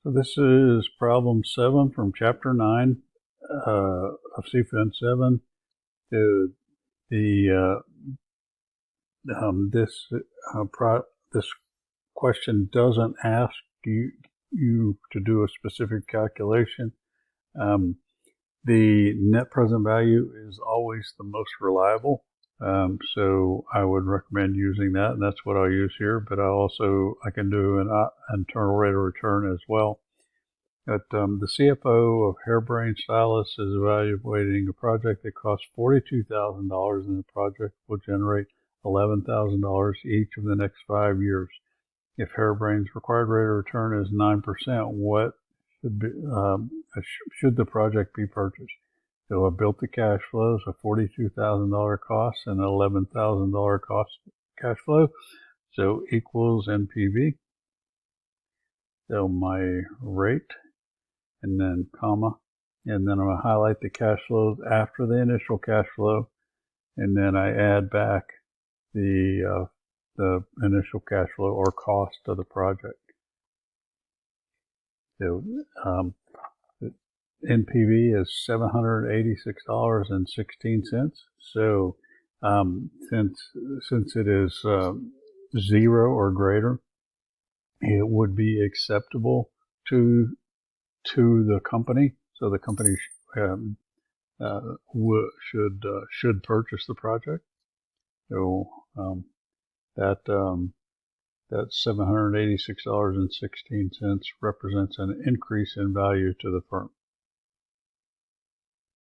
So this is problem 7 from chapter 9 of CFIN7. This question doesn't ask you to do a specific calculation. The net present value is always the most reliable. So I would recommend using that, and that's what I'll use here. But I can do an internal rate of return as well. But the CFO of Hairbrain Stylus is evaluating a project that costs $42,000, and the project will generate $11,000 each of the next 5 years. If Hairbrain's required rate of return is 9%, what should the project be purchased? So I built the cash flows, a $42,000 cost and an $11,000 cost cash flow. So equals NPV. So my rate, and then comma, and then I'm going to highlight the cash flows after the initial cash flow, and then I add back the initial cash flow or cost of the project. So NPV is $786.16. So since it is 0 or greater, it would be acceptable to the company. So the company should purchase the project. So that $786.16 represents an increase in value to the firm.